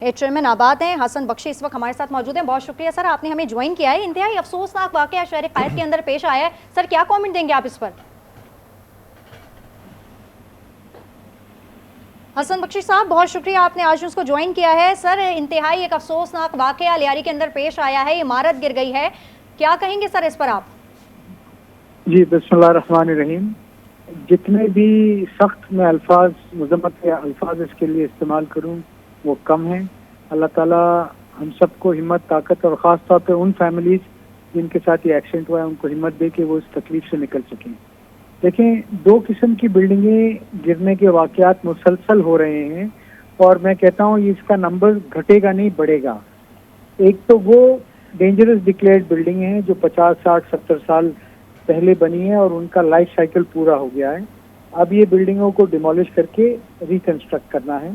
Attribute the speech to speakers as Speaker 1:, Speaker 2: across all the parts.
Speaker 1: Chairman आबाद हैं हसन बख्शी इस वक्त हमारे साथ मौजूद हैं। बहुत शुक्रिया सर, आपने हमें ज्वाइन किया है। इंतहाई अफसोसनाक वाकया शहर कायद के अंदर पेश आया है। सर क्या कमेंट देंगे आप इस पर? हसन बख्शी साहब बहुत शुक्रिया, आपने आज उसको ज्वाइन किया है। सर इंतहाई एक अफसोसनाक वाकया लियारी के अंदर पेश आया है, इमारत गिर गई है, क्या कहेंगे सर इस पर आप?
Speaker 2: जी बिस्मिल्लाहिर्रहमानिर्रहीम। जितने भी सख्त में अल्फाज मजम्मत या अल्फाज इसके लिए इस्तेमाल करूं वो कम है। अल्लाह ताला हम सबको हिम्मत, ताकत और ख़ास तौर पे उन फैमिलीज जिनके साथ ये एक्सीडेंट हुआ है उनको हिम्मत दे कि वो इस तकलीफ से निकल सकें। देखें, दो किस्म की बिल्डिंगें गिरने के वाक़यात मुसलसल हो रहे हैं और मैं कहता हूँ इसका नंबर घटेगा नहीं बढ़ेगा। एक तो वो डेंजरस डिक्लेयर्ड बिल्डिंग है जो 50, 60, 70 साल पहले बनी है और उनका लाइफ साइकिल पूरा हो गया है। अब ये बिल्डिंगों को डिमोलिश करके रिकंस्ट्रक्ट करना है।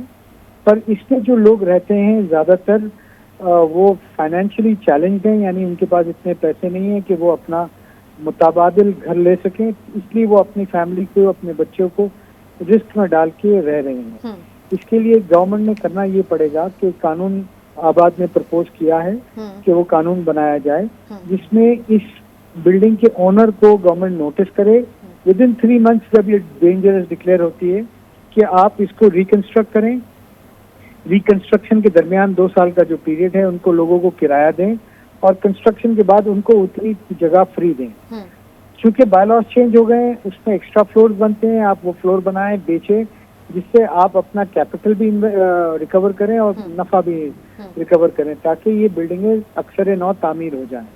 Speaker 2: पर इसमें जो लोग रहते हैं ज़्यादातर वो फाइनेंशियली चैलेंज्ड हैं, यानी उनके पास इतने पैसे नहीं है कि वो अपना मुताबादिल घर ले सकें, इसलिए वो अपनी फैमिली को, अपने बच्चों को रिस्क में डाल के रह रहे हैं। इसके लिए गवर्नमेंट ने करना ये पड़ेगा कि कानून आबाद ने प्रपोज किया है कि वो कानून बनाया जाए जिसमें इस बिल्डिंग के ओनर को गवर्नमेंट नोटिस करे विद इन 3 मंथ्स जब ये डेंजरस डिक्लेयर होती है कि आप इसको रिकंस्ट्रक्ट करें। रिकंस्ट्रक्शन के दरमियान 2 साल का जो पीरियड है उनको लोगों को किराया दें और कंस्ट्रक्शन के बाद उनको उतनी जगह फ्री दें। क्योंकि बायलॉज चेंज हो गए, उसमें एक्स्ट्रा फ्लोर बनते हैं, आप वो फ्लोर बनाएं, बेचें, जिससे आप अपना कैपिटल भी रिकवर करें और नफा भी रिकवर करें ताकि ये बिल्डिंगें अक्सर नौ तामीर हो जाएं।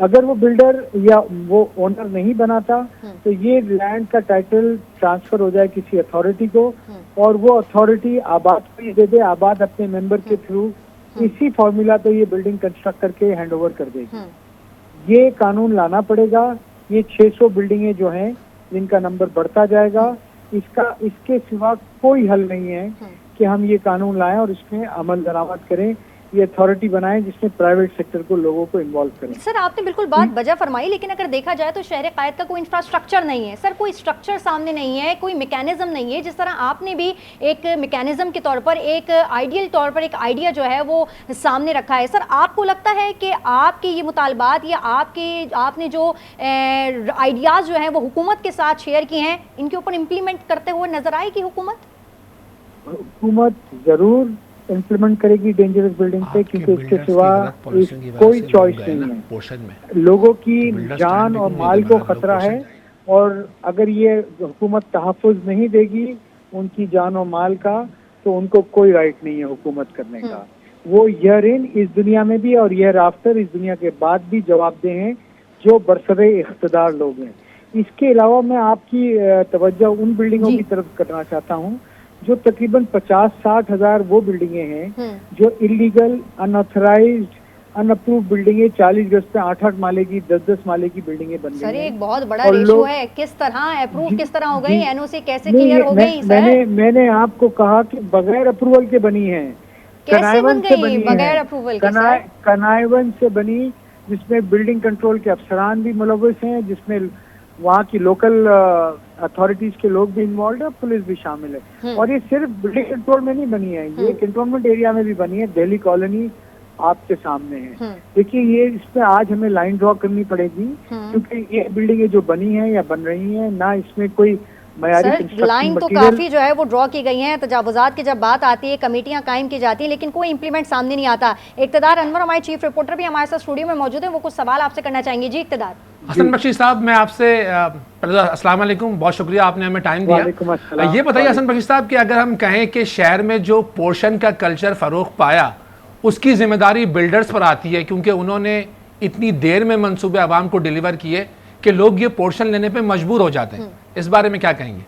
Speaker 2: अगर वो बिल्डर या वो ओनर नहीं बनाता तो ये लैंड का टाइटल ट्रांसफर हो जाए किसी अथॉरिटी को और वो अथॉरिटी आबाद को ही दे दे। आबाद अपने मेंबर के थ्रू इसी फॉर्मूला पे ये बिल्डिंग कंस्ट्रक्ट करके हैंड ओवर कर देगी। ये कानून लाना पड़ेगा। ये 600 बिल्डिंगें जो हैं जिनका नंबर बढ़ता जाएगा, इसके सिवा कोई हल नहीं है कि हम ये कानून लाएं और इसमें अमल दरामद करें। ये अथॉरिटी बनाएं जिसमें प्राइवेट सेक्टर को, लोगों को इन्वॉल्व करें।
Speaker 1: सर आपने बिल्कुल बात बजा फरमाई, लेकिन अगर देखा जाए तो शहर कायद का कोई इंफ्रास्ट्रक्चर नहीं है सर, कोई स्ट्रक्चर सामने नहीं है, कोई मैकेनिज्म नहीं है। जिस तरह आपने भी एक मैकेनिज्म के तौर पर, एक आइडियल तौर पर एक आइडिया जो है वो सामने रखा है। सर आपको लगता है कि आपके ये मुतालबात या आपने जो आइडियाज़ जो हैं वो हुकूमत के साथ शेयर किए हैं, इनके ऊपर इम्प्लीमेंट करते हुए नजर आएगी हुकूमत?
Speaker 2: हुकूमत जरूर इम्प्लीमेंट करेगी डेंजरस बिल्डिंग पे, क्योंकि इसके सिवा कोई चॉइस नहीं है। लोगों की जान और माल को खतरा है और अगर ये हुकूमत तहफ़्फ़ुज़ नहीं देगी उनकी जान और माल का तो उनको कोई राइट नहीं है हुकूमत करने का। वो ईयर इन इस दुनिया में भी और ईयर आफ्टर इस दुनिया के बाद भी जवाबदेह हैं जो बरसरे इख्तिदार लोग हैं। इसके अलावा मैं आपकी तवज्जो उन बिल्डिंगों की तरफ करना चाहता हूँ जो तकरीबन 50-60 हज़ार वो बिल्डिंगें हैं जो इलीगल, अनऑथराइज्ड, अनअप्रूव बिल्डिंगें 40 गज पे 8-8 माले की, 10-10 माले की बिल्डिंगें बन गई हैं।
Speaker 1: सर एक बहुत बड़ा रेशो है, किस तरह अप्रूव किस तरह हो गई, एनओसी कैसे क्लियर हो गई?
Speaker 2: मैंने आपको कहा कि बगैर अप्रूवल के बनी है।
Speaker 1: कैसे बन गई बगैर अप्रूवल के?
Speaker 2: कनायवन से बनी, जिसमें बिल्डिंग कंट्रोल के अफसरान भी मुलव्वस हैं, जिसमें वहाँ की लोकल अथॉरिटीज के लोग भी इन्वॉल्व है, पुलिस भी शामिल है। और ये सिर्फ बिल्डिंग कंट्रोल में नहीं बनी है, ये कंटोनमेंट एरिया में भी बनी है। दिल्ली कॉलोनी आपके सामने है। देखिए ये इसमें आज हमें लाइन ड्रॉ करनी पड़ेगी क्योंकि ये बिल्डिंगें जो बनी है या बन रही है ना, इसमें कोई
Speaker 1: लाइन तो काफी जो है वो ड्रॉ की गई हैं। तजावुजात की जब बात आती है, कमेटियां कायम की जाती हैं, लेकिन कोई इंप्लीमेंट सामने नहीं आता। इक़्तिदार अनवर हमारे चीफ रिपोर्टर भी हमारे साथ स्टूडियो में मौजूद हैं, वो कुछ सवाल आपसे करना चाहेंगे। जी इक़्तिदार।
Speaker 3: हसन बख्शी साहब, मैं आपसे अस्सलाम वालेकुम, बहुत शुक्रिया आपने हमें टाइम दिया। ये बताइए हसन बख्शी साहब कि अगर हम कहें कि शहर में जो पोर्शन का कल्चर फ़रोग़ पाया उसकी जिम्मेदारी बिल्डर्स पर आती है, क्योंकि उन्होंने इतनी देर में मंसूबे आवाम को डिलीवर किए कि लोग ये पोर्शन लेने पे मजबूर हो जाते हैं। इस बारे में क्या कहेंगे?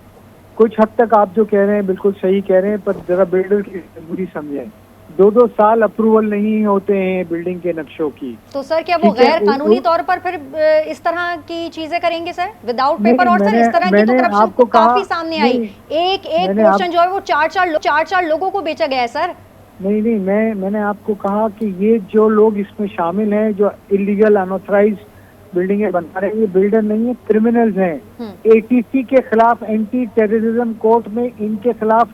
Speaker 2: कुछ हद तक आप जो कह रहे हैं बिल्कुल सही कह रहे हैं, पर जरा बिल्डर की मजबूरी समझें। 2-2 साल अप्रूवल नहीं होते हैं बिल्डिंग के नक्शों की।
Speaker 1: तो सर क्या वो गैर कानूनी तौर पर फिर इस तरह की चीजें करेंगे सर, विदाउट पेपर? और सर इस तरह की तो करप्शन तो काफी सामने आई। एक पोर्शन जो है वो 4-4 लोगों को बेचा गया है सर।
Speaker 2: नहीं, मैंने आपको कहा कि ये जो लोग इसमें शामिल हैं, जो इलीगल अनऑथराइज्ड बिल्डिंगें बना रहे हैं, ये बिल्डर नहीं है, क्रिमिनल्स हैं। एटीसी के खिलाफ, एंटी टेररिज्म कोर्ट में इनके खिलाफ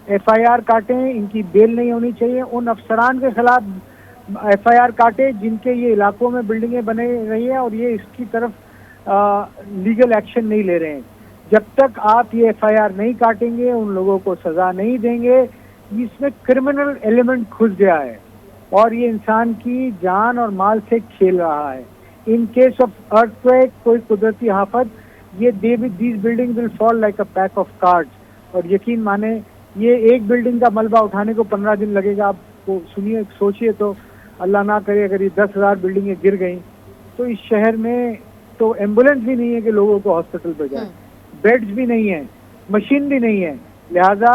Speaker 2: FIR काटें, इनकी बेल नहीं होनी चाहिए। उन अफसरान के खिलाफ FIR काटे जिनके ये इलाकों में बिल्डिंगें बने रही हैं और ये इसकी तरफ लीगल एक्शन नहीं ले रहे हैं। जब तक आप ये FIR नहीं काटेंगे, उन लोगों को सजा नहीं देंगे, इसमें क्रिमिनल एलिमेंट घुस गया है और ये इंसान की जान और माल से खेल रहा है। इन केस ऑफ अर्थक्वेक, कोई कुदरती आफत, ये these building will fall like a pack of cards. और यकीन माने ये एक बिल्डिंग का मलबा उठाने को 15 दिन लगेगा। आपको सुनिए, सोचिए तो, अल्लाह ना करे अगर ये 10,000 बिल्डिंगें गिर गई तो इस शहर में तो एम्बुलेंस भी नहीं है कि लोगों को हॉस्पिटल पे जाए, बेड्स भी नहीं है, मशीन भी नहीं है। लिहाजा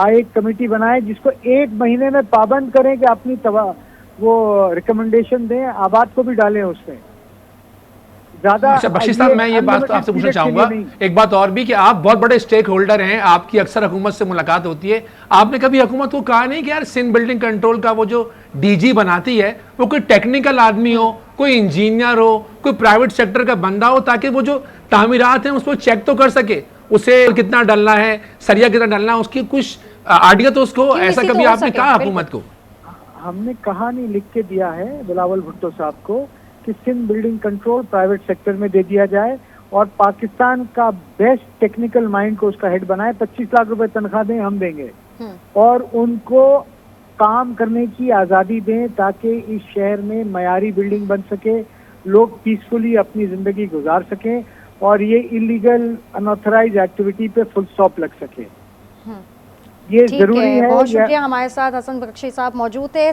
Speaker 2: एक कमेटी बनाए जिसको 1 महीने में पाबंद करें कि अपनी वो रिकमेंडेशन दें, आबाद को भी डालें उसमें। ज्यादा
Speaker 3: अच्छा बख्शी साहब, मैं ये बात तो आपसे पूछना चाहूंगा एक बात और भी कि आप बहुत बड़े स्टेक होल्डर हैं, आपकी अक्सर हुकूमत से मुलाकात होती है। आपने कभी हुकूमत को कहा नहीं कि यार सिंध बिल्डिंग कंट्रोल का वो जो DG बनाती है वो कोई टेक्निकल आदमी हो, कोई इंजीनियर हो, कोई प्राइवेट सेक्टर का बंदा हो, ताकि वो जो तामीरात हैं उस पर चेक तो कर सके, उसे कितना डलना है, सरिया कितना डलना है, उसकी कुछ आइडिया तो उसको, ऐसा कभी आपने कहा हुकूमत को?
Speaker 2: हमने कहा नहीं, लिख के दिया है बिलावल भुट्टो साहब को कि Sindh building control private sector में दे दिया जाए और पाकिस्तान का बेस्ट टेक्निकल माइंड को उसका हेड बनाए। 25 लाख रुपए तनख्वाह दें, हम देंगे, और उनको काम करने की आज़ादी दें ताकि इस शहर में मयारी बिल्डिंग बन सके, लोग पीसफुली अपनी ज़िंदगी गुजार सकें और ये इलीगल अनऑथराइज एक्टिविटी पे फुल स्टॉप लग सके। ये जरूरी है।
Speaker 1: बहुत शुक्रिया, हमारे साथ हसन बख्शी साहब मौजूद थे।